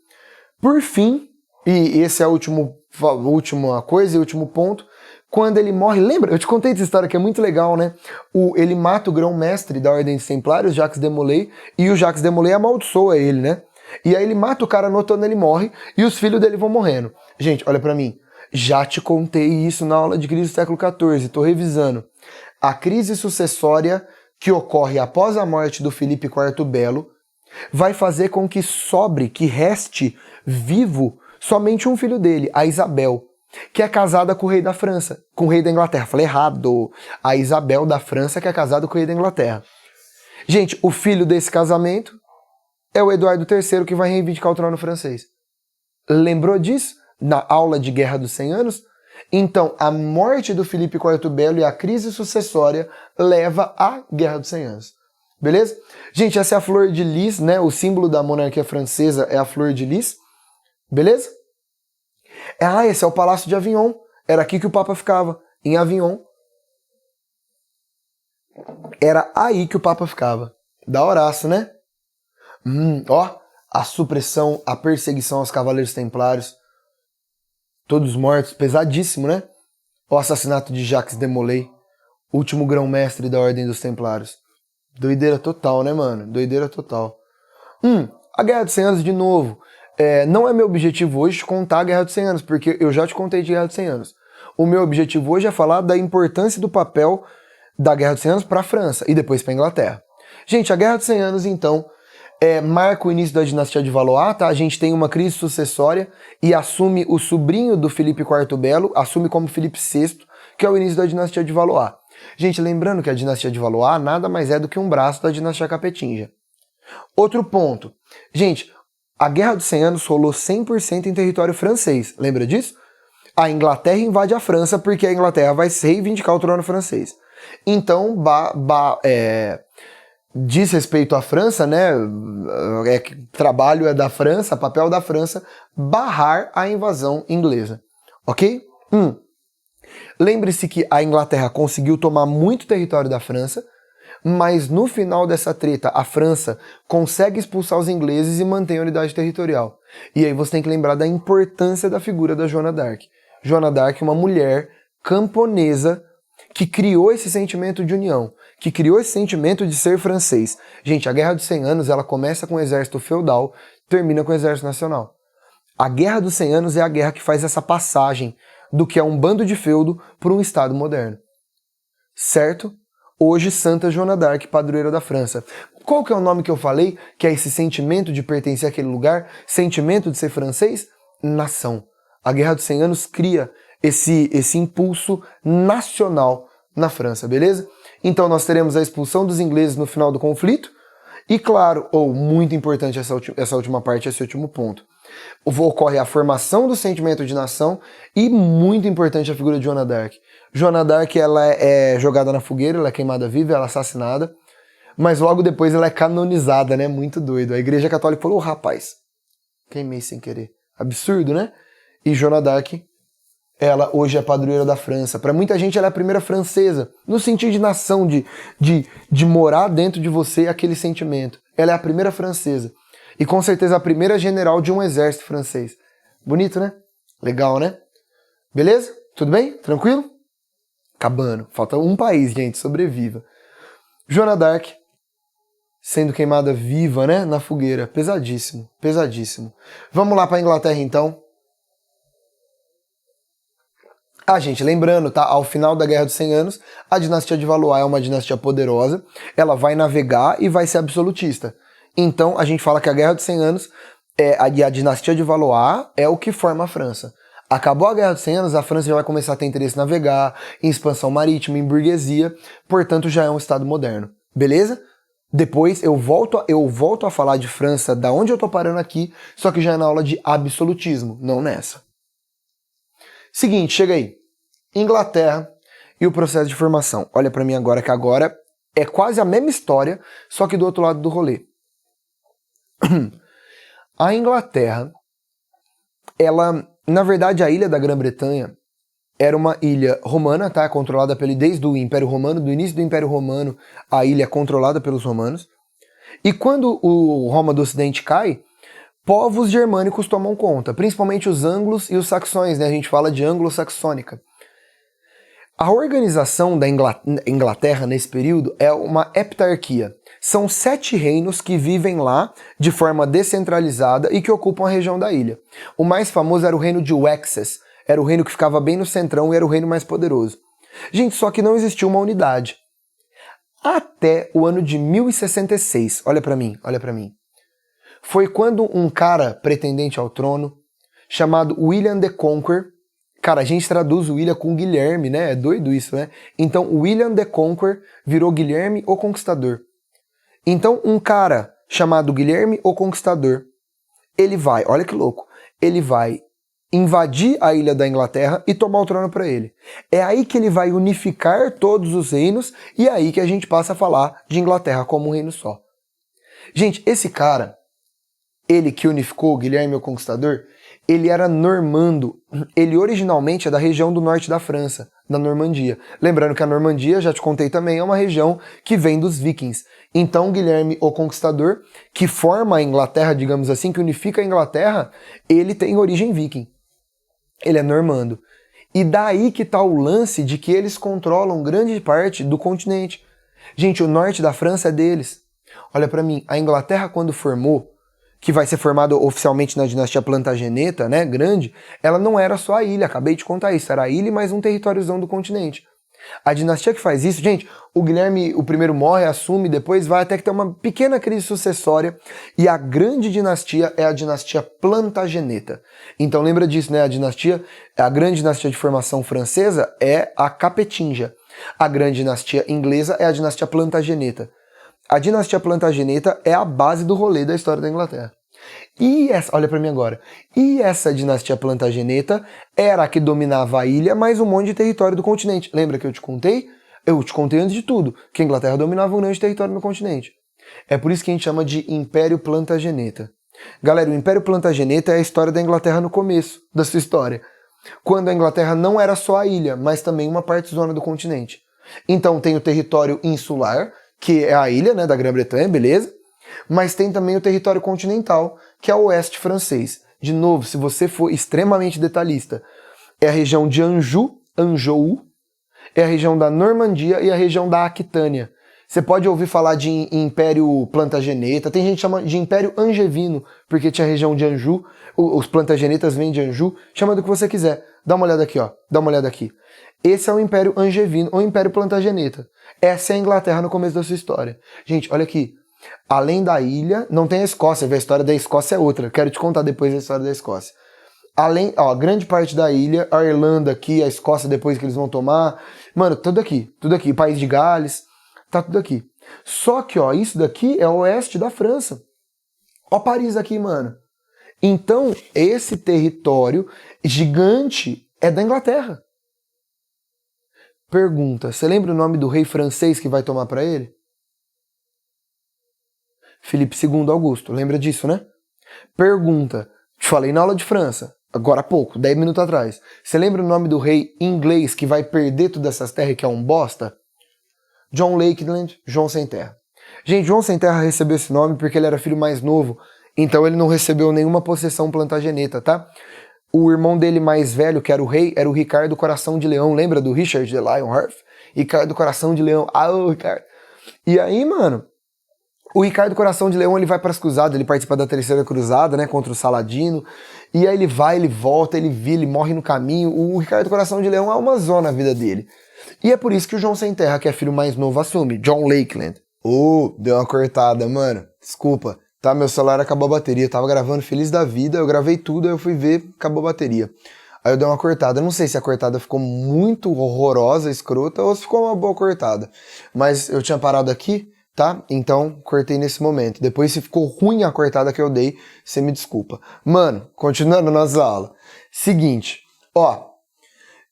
Por fim, e esse é a última coisa e último ponto, Quando ele morre, lembra? Eu te contei essa história que é muito legal, né? Ele mata o grão-mestre da Ordem dos Templários, Jacques de Molay, e o Jacques de Molay amaldiçoa ele, né? E aí ele mata o cara no outono, ele morre, e os filhos dele vão morrendo. Gente, olha pra mim. Já te contei isso na aula de crise do século XIV, tô revisando. A crise sucessória que ocorre após a morte do Filipe IV Belo vai fazer com que que reste vivo somente um filho dele, a Isabel, que é casada com o rei da França, com o rei da Inglaterra. Falei errado. A Isabel da França, que é casada com o rei da Inglaterra. Gente, o filho desse casamento é o Eduardo III, que vai reivindicar o trono francês. Lembrou disso? Na aula de Guerra dos 100 Anos? Então, a morte do Filipe IV Belo e a crise sucessória leva à Guerra dos 100 Anos. Beleza? Gente, essa é a flor de lis, né? O símbolo da monarquia francesa é a flor de lis. Beleza? Esse é o Palácio de Avignon. Era aqui que o Papa ficava, em Avignon. Era aí que o Papa ficava. Da horaço, né? Ó, a supressão, a perseguição aos cavaleiros templários. Todos mortos, pesadíssimo, né? O assassinato de Jacques de Molay, último grão-mestre da Ordem dos Templários. Doideira total, né, mano? Doideira total. A Guerra dos 100 Anos, de novo. Não é meu objetivo hoje contar a Guerra dos 100 Anos, porque eu já te contei de Guerra dos 100 Anos. O meu objetivo hoje é falar da importância do papel da Guerra dos 100 Anos para a França e depois para a Inglaterra. Gente, a Guerra dos 100 Anos, então, marca o início da dinastia de Valois, tá? A gente tem uma crise sucessória e assume o sobrinho do Filipe IV Belo, assume como Filipe VI, que é o início da dinastia de Valois. Gente, lembrando que a dinastia de Valois nada mais é do que um braço da dinastia Capetinga. Outro ponto. Gente, a Guerra dos 100 Anos rolou 100% em território francês. Lembra disso? A Inglaterra invade a França porque a Inglaterra vai reivindicar o trono francês. Então, diz respeito à França, né? Trabalho é da França, papel da França, barrar a invasão inglesa. Ok? Lembre-se que a Inglaterra conseguiu tomar muito território da França, mas no final dessa treta, a França consegue expulsar os ingleses e mantém a unidade territorial. E aí você tem que lembrar da importância da figura da Joana d'Arc. Joana d'Arc é uma mulher camponesa que criou esse sentimento de união, que criou esse sentimento de ser francês. Gente, a Guerra dos 100 Anos, ela começa com o exército feudal, termina com o exército nacional. A Guerra dos 100 Anos é a guerra que faz essa passagem do que é um bando de feudo para um Estado moderno. Certo? Hoje, Santa Joana d'Arc, padroeira da França. Qual que é o nome que eu falei? Que é esse sentimento de pertencer àquele lugar? Sentimento de ser francês? Nação. A Guerra dos 100 Anos cria esse impulso nacional na França, beleza? Então nós teremos a expulsão dos ingleses no final do conflito e, claro, muito importante essa última parte, esse último ponto, ocorre a formação do sentimento de nação e, muito importante, a figura de Joana d'Arc. Joana d'Arc, ela é jogada na fogueira, ela é queimada viva, ela é assassinada, mas logo depois ela é canonizada, né? Muito doido. A Igreja Católica falou, rapaz, queimei sem querer. Absurdo, né? E Joana d'Arc, ela hoje é padroeira da França. Para muita gente ela é a primeira francesa, no sentido de nação, de morar dentro de você aquele sentimento. Ela é a primeira francesa. E com certeza a primeira general de um exército francês. Bonito, né? Legal, né? Beleza? Tudo bem? Tranquilo? Acabando. Falta um país, gente. Sobreviva. Joana d'Arc sendo queimada viva, né? Na fogueira. Pesadíssimo. Pesadíssimo. Vamos lá para a Inglaterra, então. Gente, lembrando, tá? Ao final da Guerra dos 100 Anos, a dinastia de Valois é uma dinastia poderosa. Ela vai navegar e vai ser absolutista. Então, a gente fala que a Guerra dos 100 Anos a dinastia de Valois é o que forma a França. Acabou a Guerra dos 100 Anos, a França já vai começar a ter interesse em navegar, em expansão marítima, em burguesia, portanto já é um Estado moderno. Beleza? Depois eu volto a falar de França, da onde eu tô parando aqui, só que já é na aula de absolutismo, não nessa. Seguinte, chega aí. Inglaterra e o processo de formação. Olha pra mim agora, que agora é quase a mesma história, só que do outro lado do rolê. A Inglaterra, ela, na verdade, a ilha da Grã-Bretanha era uma ilha romana, tá? Controlada desde o Império Romano, do início do Império Romano, a ilha é controlada pelos romanos. E quando o Roma do Ocidente cai, povos germânicos tomam conta, principalmente os anglos e os saxões, né? A gente fala de anglo-saxônica. A organização da Inglaterra nesse período é uma heptarquia. São 7 reinos que vivem lá de forma descentralizada e que ocupam a região da ilha. O mais famoso era o reino de Wessex, era o reino que ficava bem no centrão e era o reino mais poderoso. Gente, só que não existia uma unidade. Até o ano de 1066, olha pra mim, olha pra mim. Foi quando um cara pretendente ao trono, chamado William the Conqueror, cara, a gente traduz o William com Guilherme, né? É doido isso, né? Então, William the Conqueror virou Guilherme o Conquistador. Então, um cara chamado Guilherme o Conquistador, ele vai, olha que louco, ele vai invadir a ilha da Inglaterra e tomar o trono para ele. É aí que ele vai unificar todos os reinos e é aí que a gente passa a falar de Inglaterra como um reino só. Gente, esse cara, ele que unificou Guilherme o Conquistador, ele era normando. Ele originalmente é da região do norte da França, da Normandia. Lembrando que a Normandia, já te contei também, é uma região que vem dos vikings. Então Guilherme o Conquistador, que forma a Inglaterra, digamos assim, que unifica a Inglaterra, ele tem origem viking. Ele é normando. E daí que tá o lance de que eles controlam grande parte do continente. Gente, o norte da França é deles. Olha pra mim, a Inglaterra quando formou, que vai ser formada oficialmente na dinastia Plantageneta, né, grande, ela não era só a ilha, acabei de contar isso, era a ilha e mais um territóriozão do continente. A dinastia que faz isso, gente, o Guilherme, o primeiro morre, assume, depois vai até que ter uma pequena crise sucessória, e a grande dinastia é a dinastia Plantageneta. Então lembra disso, né, a grande dinastia de formação francesa é a Capetinga. A grande dinastia inglesa é a dinastia Plantageneta. A dinastia Plantageneta é a base do rolê da história da Inglaterra. E essa, olha pra mim agora, e essa dinastia Plantageneta era a que dominava a ilha, mais um monte de território do continente. Lembra que eu te contei? Eu te contei antes de tudo, que a Inglaterra dominava um grande território no continente. É por isso que a gente chama de Império Plantageneta. Galera, o Império Plantageneta é a história da Inglaterra no começo da sua história. Quando a Inglaterra não era só a ilha, mas também uma parte zona do continente. Então tem o território insular, que é a ilha, né, da Grã-Bretanha, beleza? Mas tem também o território continental, que é o oeste francês. De novo, se você for extremamente detalhista, é a região de Anjou, é a região da Normandia e a região da Aquitânia. Você pode ouvir falar de Império Plantageneta, tem gente que chama de Império Angevino, porque tinha a região de Anjou, os Plantagenetas vêm de Anjou, chama do que você quiser. Dá uma olhada aqui, ó, dá uma olhada aqui. Esse é o Império Angevino, ou Império Plantageneta. Essa é a Inglaterra no começo da sua história. Gente, olha aqui. Além da ilha, não tem a Escócia, a história da Escócia é outra. Quero te contar depois a história da Escócia. Além, ó, grande parte da ilha, a Irlanda aqui, a Escócia depois que eles vão tomar. Mano, tudo aqui, País de Gales, tá tudo aqui. Só que, ó, isso daqui é o oeste da França. Ó Paris aqui, mano. Então, esse território gigante é da Inglaterra. Pergunta, você lembra o nome do rei francês que vai tomar pra ele? Filipe II Augusto, lembra disso, né? Pergunta, te falei na aula de França, agora há pouco, 10 minutos atrás. Você lembra o nome do rei inglês que vai perder todas essas terras que é um bosta? John Lakeland, João Sem Terra. Gente, João Sem Terra recebeu esse nome porque ele era filho mais novo, então ele não recebeu nenhuma possessão plantageneta, tá? O irmão dele mais velho, que era o rei, era o Ricardo Coração de Leão. Lembra do Richard the Lionheart? Ricardo Coração de Leão. Ah, o Ricardo. E aí, mano, o Ricardo Coração de Leão, ele vai para as cruzadas, ele participa da Terceira Cruzada, né, contra o Saladino. E aí ele vai, ele volta, ele vira, ele morre no caminho. O Ricardo Coração de Leão é uma zona a vida dele. E é por isso que o João Sem Terra, que é filho mais novo, assume. John Lakeland. Deu uma cortada, mano. Desculpa. Tá, meu celular acabou a bateria, eu tava gravando feliz da vida, eu gravei tudo, aí eu fui ver, acabou a bateria. Aí eu dei uma cortada, eu não sei se a cortada ficou muito horrorosa, escrota, ou se ficou uma boa cortada. Mas eu tinha parado aqui, tá? Então, cortei nesse momento. Depois, se ficou ruim a cortada que eu dei, você me desculpa. Mano, continuando a nossa aula. Seguinte, ó,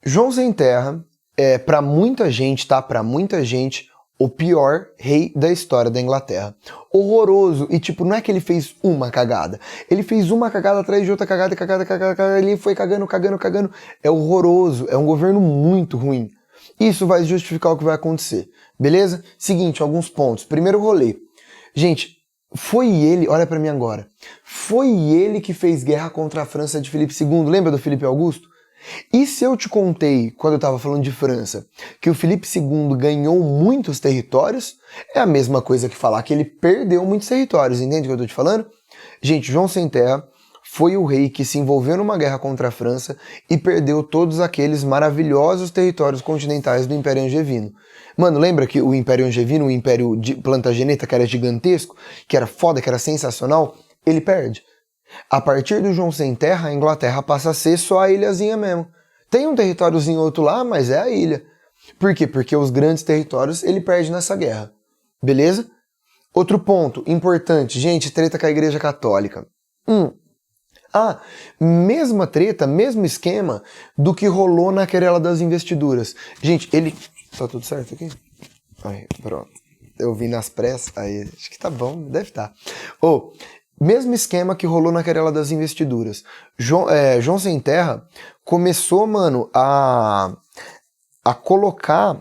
João Sem Terra é, pra muita gente, tá? Pra muita gente, o pior rei da história da Inglaterra. Horroroso. E tipo, não é que ele fez uma cagada. Ele fez uma cagada atrás de outra cagada, ele foi cagando. É horroroso. É um governo muito ruim. Isso vai justificar o que vai acontecer. Beleza? Seguinte, alguns pontos. Primeiro rolê. Gente, foi ele, olha pra mim agora. Foi ele que fez guerra contra a França de Filipe II. Lembra do Filipe Augusto? E se eu te contei, quando eu estava falando de França, que o Filipe II ganhou muitos territórios, é a mesma coisa que falar que ele perdeu muitos territórios, entende o que eu estou te falando? Gente, João Sem Terra foi o rei que se envolveu numa guerra contra a França e perdeu todos aqueles maravilhosos territórios continentais do Império Angevino. Mano, lembra que o Império Angevino, o Império de Plantageneta, que era gigantesco, que era foda, que era sensacional, ele perde. A partir do João Sem Terra, a Inglaterra passa a ser só a ilhazinha mesmo. Tem um territóriozinho outro lá, mas é a ilha. Por quê? Porque os grandes territórios ele perde nessa guerra. Beleza? Outro ponto importante, gente, treta com a Igreja Católica. Mesma treta, mesmo esquema do que rolou na querela das investiduras. Gente, ele... Tá tudo certo aqui? Aí, pronto. Eu vi nas pressas, aí acho que tá bom, deve estar. Mesmo esquema que rolou na querela das investiduras. João Sem Terra começou, mano, a colocar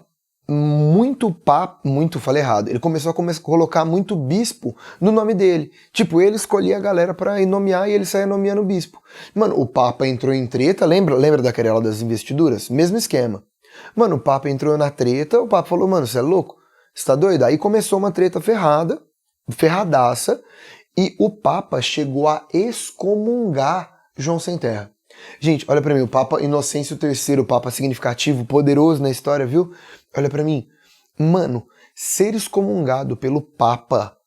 falei errado. Ele começou a colocar muito bispo no nome dele. Tipo, ele escolhia a galera pra ir nomear e ele saía nomeando o bispo. Mano, o Papa entrou em treta, lembra da querela das investiduras? Mesmo esquema. Mano, o Papa entrou na treta, o Papa falou, mano, você é louco? Você tá doido? Aí começou uma treta ferradaça, e o Papa chegou a excomungar João Sem Terra. Gente, olha pra mim, o Papa Inocêncio III, o Papa significativo, poderoso na história, viu? Olha pra mim. Mano, ser excomungado pelo Papa,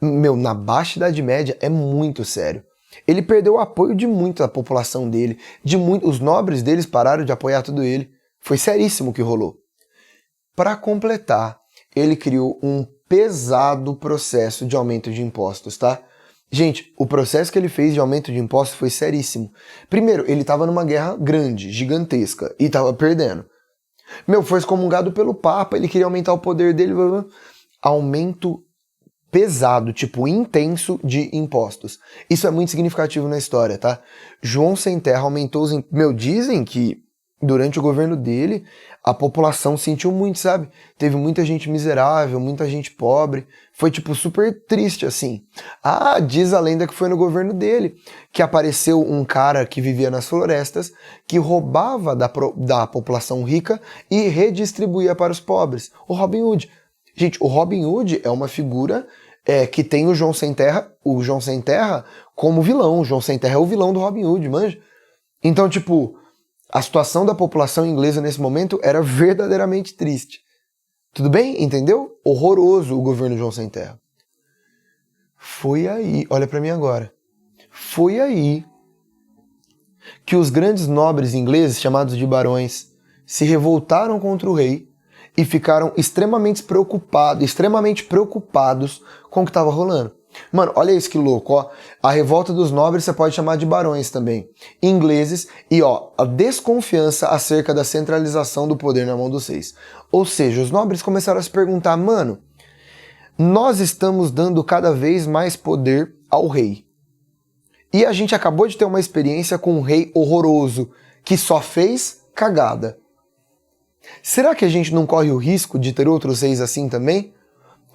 na Baixa Idade Média é muito sério. Ele perdeu o apoio de muita população dele, os nobres deles pararam de apoiar tudo ele. Foi seríssimo o que rolou. Para completar, ele criou um pesado processo de aumento de impostos, tá? Gente, o processo que ele fez de aumento de impostos foi seríssimo. Primeiro, ele estava numa guerra grande, gigantesca, e estava perdendo. Foi excomungado pelo Papa, ele queria aumentar o poder dele. Aumento pesado, tipo, intenso de impostos. Isso é muito significativo na história, tá? João Sem Terra aumentou os impostos. Dizem que durante o governo dele, a população sentiu muito, sabe? Teve muita gente miserável, muita gente pobre. Foi, tipo, super triste, assim. Diz a lenda que foi no governo dele que apareceu um cara que vivia nas florestas, que roubava da população rica e redistribuía para os pobres. O Robin Hood. Gente, o Robin Hood é uma figura que tem o João Sem Terra como vilão. O João Sem Terra é o vilão do Robin Hood, manja? Então, tipo... A situação da população inglesa nesse momento era verdadeiramente triste. Tudo bem? Entendeu? Horroroso o governo João Sem Terra. Foi aí, olha pra mim agora. Foi aí que os grandes nobres ingleses, chamados de barões, se revoltaram contra o rei e ficaram extremamente preocupados com o que estava rolando. Mano, olha isso que louco, ó. A revolta dos nobres você pode chamar de barões também. Ingleses e, a desconfiança acerca da centralização do poder na mão dos reis. Ou seja, os nobres começaram a se perguntar, mano, nós estamos dando cada vez mais poder ao rei. E a gente acabou de ter uma experiência com um rei horroroso, que só fez cagada. Será que a gente não corre o risco de ter outros reis assim também?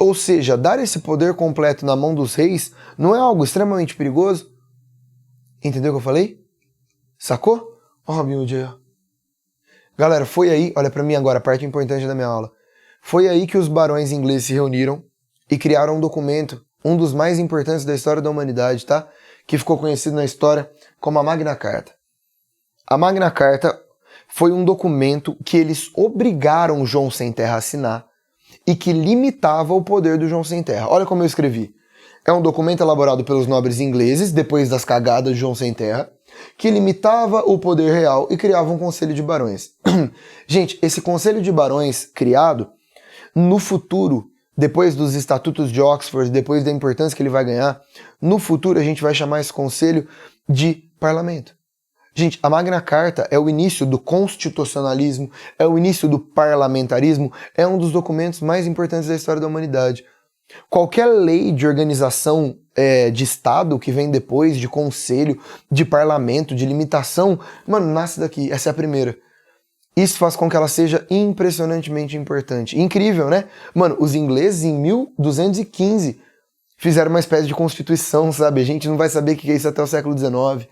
Ou seja, dar esse poder completo na mão dos reis não é algo extremamente perigoso? Entendeu o que eu falei? Sacou? Robin Hood aí, ó. Galera, foi aí, olha pra mim agora, a parte importante da minha aula. Foi aí que os barões ingleses se reuniram e criaram um documento, um dos mais importantes da história da humanidade, tá? Que ficou conhecido na história como a Magna Carta. A Magna Carta foi um documento que eles obrigaram João Sem Terra a assinar e que limitava o poder do João Sem Terra. Olha como eu escrevi. É um documento elaborado pelos nobres ingleses, depois das cagadas de João Sem Terra, que limitava o poder real e criava um conselho de barões. Gente, esse conselho de barões criado, no futuro, depois dos estatutos de Oxford, depois da importância que ele vai ganhar, no futuro a gente vai chamar esse conselho de parlamento. Gente, a Magna Carta é o início do constitucionalismo, é o início do parlamentarismo, é um dos documentos mais importantes da história da humanidade. Qualquer lei de organização de Estado que vem depois, de conselho, de parlamento, de limitação, mano, nasce daqui, essa é a primeira. Isso faz com que ela seja impressionantemente importante. Incrível, né? Mano, os ingleses em 1215 fizeram uma espécie de constituição, sabe? A gente não vai saber o que é isso até o século XIX.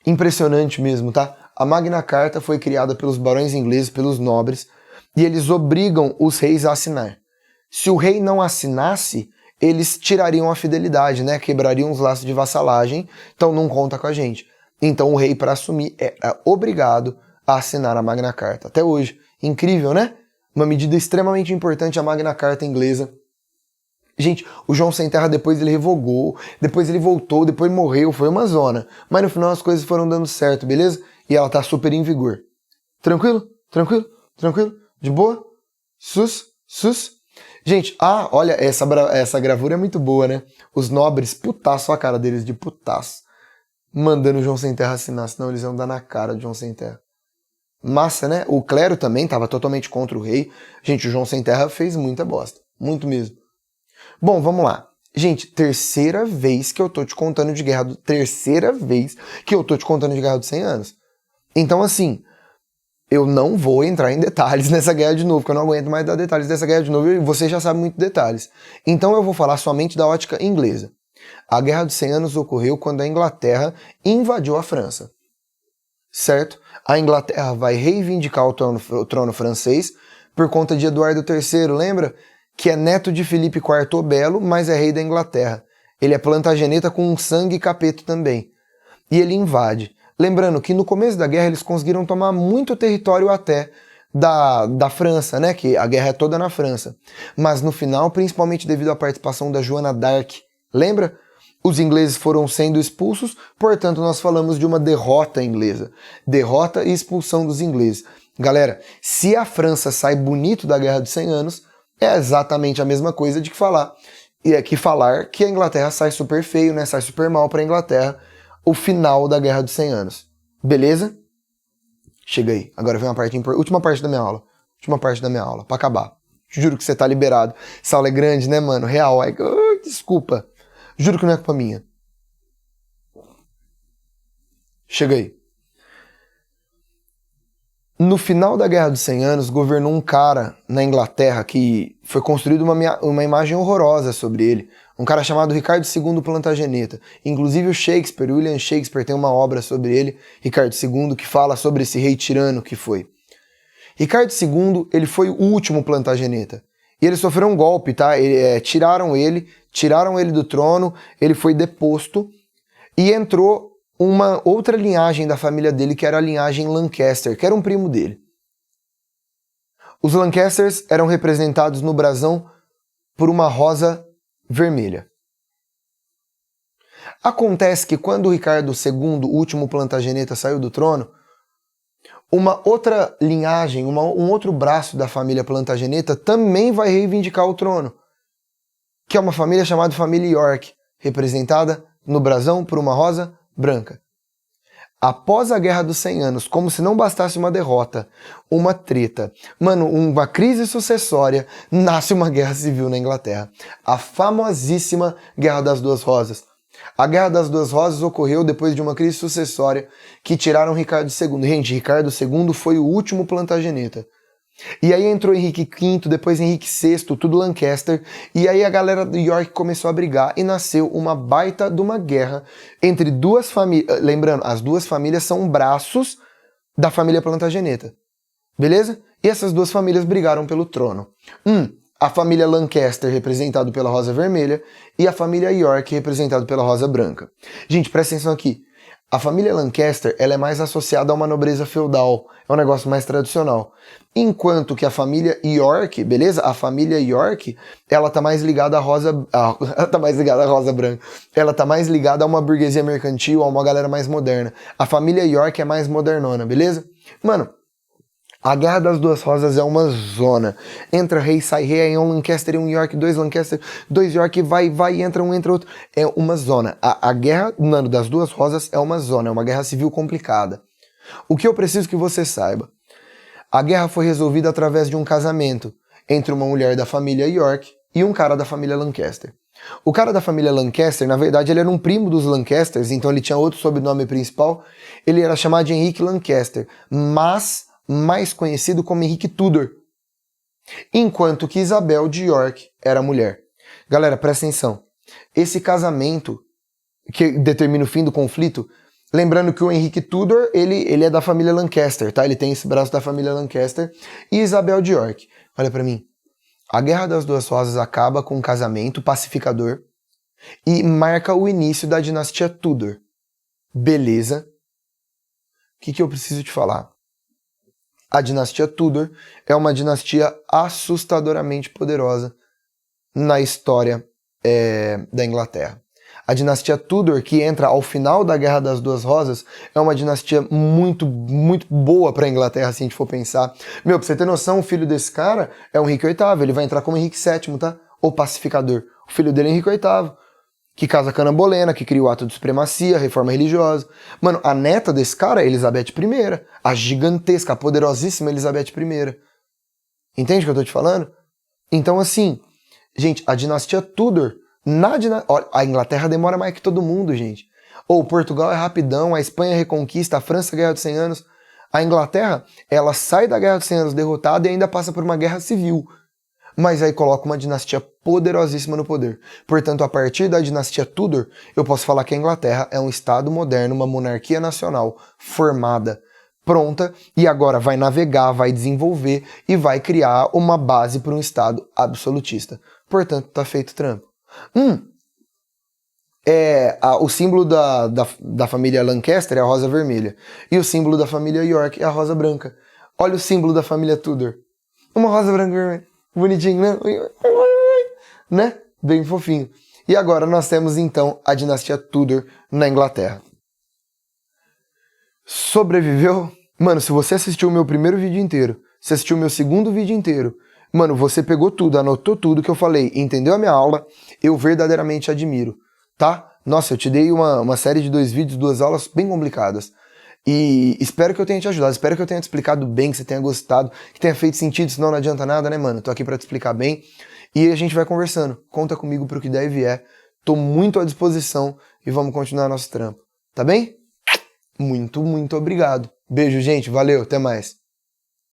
Impressionante mesmo, tá? A Magna Carta foi criada pelos barões ingleses, pelos nobres, e eles obrigam os reis a assinar. Se o rei não assinasse, eles tirariam a fidelidade, né? Quebrariam os laços de vassalagem, então não conta com a gente. Então o rei, para assumir, era obrigado a assinar a Magna Carta. Até hoje. Incrível, né? Uma medida extremamente importante, a Magna Carta inglesa. Gente, o João Sem Terra depois ele revogou, depois ele voltou, depois morreu, foi uma zona. Mas no final as coisas foram dando certo, beleza? E ela tá super em vigor. Tranquilo? Tranquilo? Tranquilo? De boa? Sus? Sus? Gente, olha, essa gravura é muito boa, né? Os nobres, putaço, a cara deles de putaço. Mandando o João Sem Terra assinar, senão eles iam dar na cara do João Sem Terra. Massa, né? O clero também tava totalmente contra o rei. Gente, o João Sem Terra fez muita bosta. Muito mesmo. Bom, vamos lá. Gente, terceira vez que eu tô te contando de Guerra dos 100 anos. Então, assim, eu não vou entrar em detalhes nessa guerra de novo, porque eu não aguento mais dar detalhes dessa guerra de novo, e você já sabe muito detalhes. Então eu vou falar somente da ótica inglesa. A Guerra dos 100 Anos ocorreu quando a Inglaterra invadiu a França. Certo? A Inglaterra vai reivindicar o trono francês por conta de Eduardo III, lembra? Que é neto de Filipe IV o Belo, mas é rei da Inglaterra. Ele é plantageneta com sangue e capeto também. E ele invade. Lembrando que no começo da guerra eles conseguiram tomar muito território até da França, né? Que a guerra é toda na França. Mas no final, principalmente devido à participação da Joana d'Arc, lembra? Os ingleses foram sendo expulsos, portanto nós falamos de uma derrota inglesa. Derrota e expulsão dos ingleses. Galera, se a França sai bonito da Guerra dos 100 Anos, é exatamente a mesma coisa de que falar que a Inglaterra sai super feio, né? Sai super mal para a Inglaterra, o final da Guerra dos 100 Anos. Beleza? Chega aí. Agora vem uma parte importante. Última parte da minha aula. Última parte da minha aula, pra acabar. Juro que você tá liberado. Essa aula é grande, né, mano? Real. Desculpa. Juro que não é culpa minha. Chega aí. No final da Guerra dos 100 Anos, governou um cara na Inglaterra que foi construída uma imagem horrorosa sobre ele. Um cara chamado Ricardo II Plantageneta. Inclusive o Shakespeare, William Shakespeare, tem uma obra sobre ele, Ricardo II, que fala sobre esse rei tirano que foi. Ricardo II, ele foi o último Plantageneta. E ele sofreu um golpe, tá? Tiraram ele do trono, ele foi deposto e entrou uma outra linhagem da família dele, que era a linhagem Lancaster, que era um primo dele. Os Lancasters eram representados no brasão por uma rosa vermelha. Acontece que quando o Ricardo II, o último Plantageneta, saiu do trono, uma outra linhagem, um outro braço da família Plantageneta também vai reivindicar o trono, que é uma família chamada família York, representada no brasão por uma rosa branca. Após a Guerra dos 100 Anos, como se não bastasse uma derrota, uma treta, uma crise sucessória, nasce uma guerra civil na Inglaterra. A famosíssima Guerra das Duas Rosas. A Guerra das Duas Rosas ocorreu depois de uma crise sucessória que tiraram Ricardo II. Gente, Ricardo II foi o último Plantageneta. E aí entrou Henrique V, depois Henrique VI, tudo Lancaster, e aí a galera do York começou a brigar e nasceu uma baita de uma guerra entre duas famílias. Lembrando, as duas famílias são braços da família Plantageneta, beleza? E essas duas famílias brigaram pelo trono. A família Lancaster, representado pela rosa vermelha, e a família York, representado pela rosa branca. Gente, presta atenção aqui. A família Lancaster, ela é mais associada a uma nobreza feudal, é um negócio mais tradicional. Enquanto que a família York, beleza? A família York, ela tá mais ligada à rosa branca. Ela tá mais ligada a uma burguesia mercantil, a uma galera mais moderna. A família York é mais modernona, beleza? Mano, a Guerra das Duas Rosas é uma zona. Entra rei, sai rei, é um Lancaster e um York, dois Lancaster, dois York, vai, entra um, entra outro. É uma zona. A Guerra, das Duas Rosas é uma zona, é uma guerra civil complicada. O que eu preciso que você saiba? A guerra foi resolvida através de um casamento entre uma mulher da família York e um cara da família Lancaster. O cara da família Lancaster, na verdade, ele era um primo dos Lancasters, então ele tinha outro sobrenome principal. Ele era chamado de Henrique Lancaster, mas mais conhecido como Henrique Tudor, enquanto que Isabel de York era mulher. Galera, presta atenção. Esse casamento, que determina o fim do conflito, Lembrando que o Henrique Tudor, ele é da família Lancaster, tá? Ele tem esse braço da família Lancaster. E Isabel de York. Olha pra mim. A Guerra das Duas Rosas acaba com um casamento pacificador e marca o início da dinastia Tudor. Beleza. O que eu preciso te falar? A dinastia Tudor é uma dinastia assustadoramente poderosa na história da Inglaterra. A dinastia Tudor, que entra ao final da Guerra das Duas Rosas, é uma dinastia muito, muito boa pra Inglaterra, se a gente for pensar. Meu, pra você ter noção, o filho desse cara é o Henrique VIII, ele vai entrar como Henrique VII, tá? O pacificador. O filho dele é Henrique VIII, que casa com a Ana Bolena, que cria o ato de supremacia, reforma religiosa. Mano, a neta desse cara é Elizabeth I, a gigantesca, a poderosíssima Elizabeth I. Entende o que eu tô te falando? Então, assim, gente, a dinastia Tudor, olha, a Inglaterra demora mais que todo mundo, gente. Ou Portugal é rapidão, a Espanha é reconquista, a França é Guerra dos 100 Anos. A Inglaterra, ela sai da Guerra dos 100 Anos derrotada e ainda passa por uma guerra civil. Mas aí coloca uma dinastia poderosíssima no poder. Portanto, a partir da dinastia Tudor, eu posso falar que a Inglaterra é um estado moderno, uma monarquia nacional formada, pronta, e agora vai navegar, vai desenvolver e vai criar uma base para um estado absolutista. Portanto, tá feito o trampo. O símbolo da família Lancaster é a rosa vermelha. E o símbolo da família York é a rosa branca. Olha o símbolo da família Tudor. Uma rosa branca e vermelha. Bonitinho, né? Né? Bem fofinho. E agora nós temos então a dinastia Tudor na Inglaterra. Sobreviveu? Mano, se você assistiu o meu primeiro vídeo inteiro, se assistiu o meu segundo vídeo inteiro, mano, você pegou tudo, anotou tudo que eu falei, entendeu a minha aula, eu verdadeiramente admiro, tá? Nossa, eu te dei uma série de 2 vídeos, 2 aulas bem complicadas. E espero que eu tenha te ajudado, espero que eu tenha te explicado bem, que você tenha gostado, que tenha feito sentido, senão não adianta nada, né, mano? Tô aqui pra te explicar bem. E a gente vai conversando. Conta comigo pro que der e vier. Tô muito à disposição e vamos continuar nosso trampo. Tá bem? Muito, muito obrigado. Beijo, gente. Valeu. Até mais.